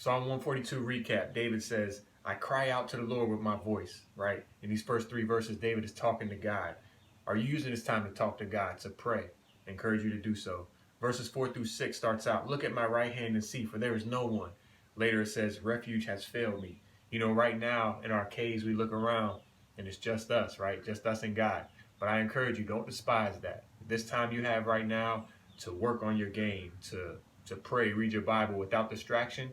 Psalm 142 recap. David says, I cry out to the Lord with my voice, right? In these first 3 verses, David is talking to God. Are you using this time to talk to God, to pray? I encourage you to do so. Verses 4 through 6 starts out, look at my right hand and see, for there is no one. Later it says, refuge has failed me. You know, right now in our caves, we look around and it's just us, right? Just us and God. But I encourage you, don't despise that. This time you have right now to work on your game, to pray, read your Bible without distraction.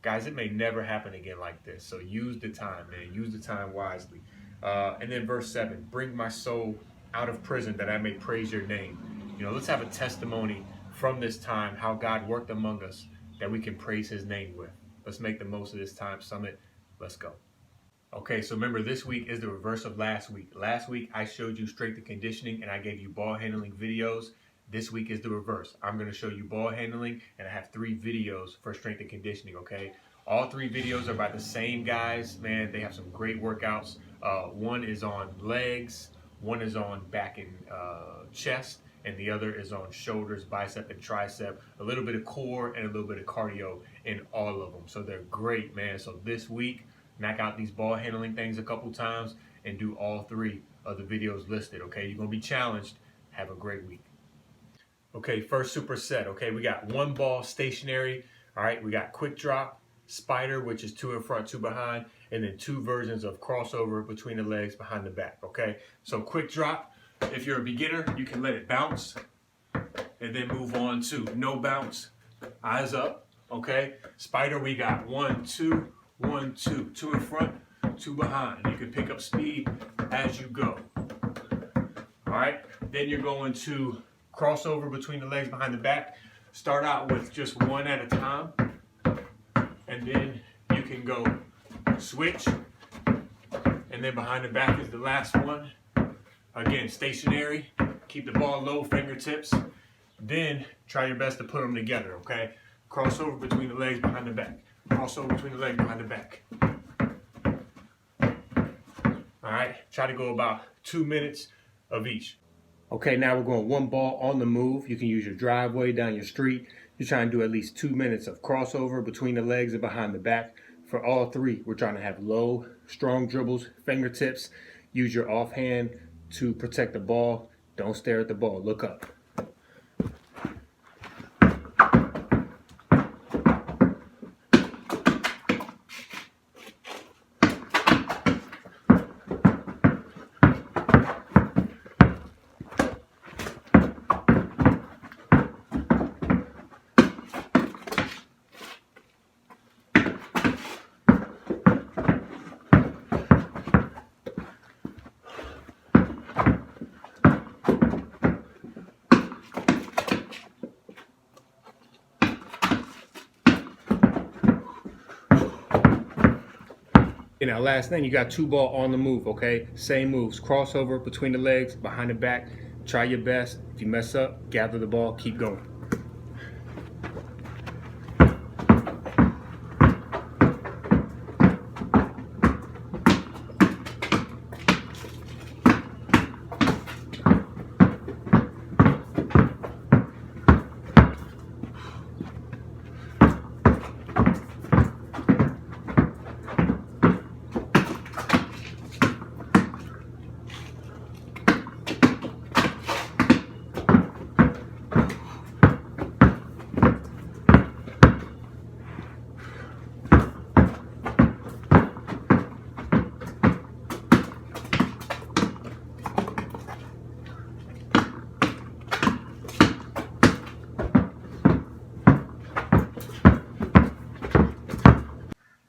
Guys, it may never happen again like this. So use the time, man. Use the time wisely. And then verse 7, bring my soul out of prison that I may praise your name. You know, let's have a testimony from this time, how God worked among us that we can praise his name with. Let's make the most of this time summit. Let's go. Okay, so remember, this week is the reverse of last week. Last week, I showed you strength and conditioning, and I gave you ball handling videos. This week is the reverse. I'm going to show you ball handling, and I have 3 videos for strength and conditioning, okay? All 3 videos are by the same guys. Man, they have some great workouts. One is on legs, one is on back and chest, and the other is on shoulders, bicep, and tricep. A little bit of core and a little bit of cardio in all of them. So they're great, man. So this week, knock out these ball handling things a couple times and do all 3 of the videos listed, okay? You're going to be challenged. Have a great week. Okay, first superset, okay? We got 1 ball stationary, all right? We got quick drop, spider, which is 2 in front, 2 behind, and then 2 versions of crossover between the legs, behind the back, okay? So quick drop, if you're a beginner, you can let it bounce and then move on to no bounce, eyes up, okay? Spider, we got 1, 2, 1, 2, 2 in front, 2 behind. You can pick up speed as you go. All right, then you're going to crossover between the legs, behind the back. Start out with just 1 at a time, and then you can go switch, and then behind the back is the last one. Again, stationary, keep the ball low, fingertips. Then try your best to put them together, okay? Crossover between the legs, behind the back. Crossover between the legs, behind the back. All right, try to go about 2 minutes of each. Okay, now we're going 1 ball on the move. You can use your driveway, down your street. You're trying to do at least 2 minutes of crossover between the legs and behind the back. For all 3, we're trying to have low, strong dribbles, fingertips. Use your offhand to protect the ball. Don't stare at the ball, look up. And now last thing, you got 2 ball on the move, okay? Same moves, crossover between the legs, behind the back. Try your best. If you mess up, gather the ball, keep going.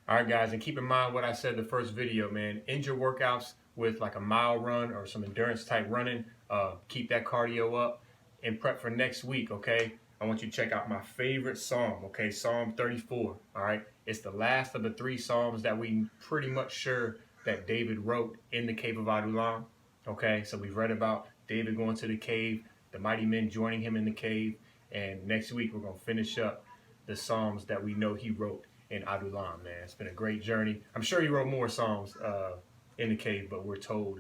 All right, guys, and keep in mind what I said in the first video, man. End your workouts with like a mile run or some endurance type running. Keep that cardio up and prep for next week, okay? I want you to check out my favorite psalm, okay? Psalm 34, all right? It's the last of the 3 psalms that we pretty much sure that David wrote in the cave of Adullam, okay? So we've read about David going to the cave, the mighty men joining him in the cave, and next week we're going to finish up the psalms that we know he wrote in Adullam, man. It's been a great journey. I'm sure he wrote more psalms in the cave, but we're told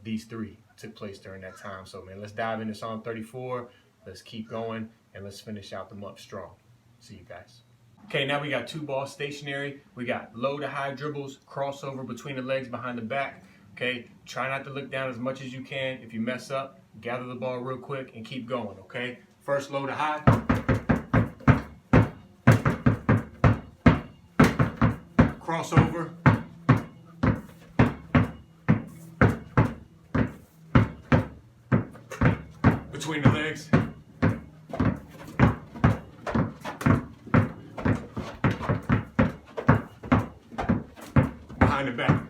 these 3 took place during that time. So, man, let's dive into Psalm 34. Let's keep going, and let's finish out the month strong. See you guys. Okay, now we got two balls stationary. We got low to high dribbles, crossover between the legs behind the back. Okay, try not to look down as much as you can. If you mess up, gather the ball real quick and keep going, okay? First low to high. Crossover. Between the legs. Behind the back.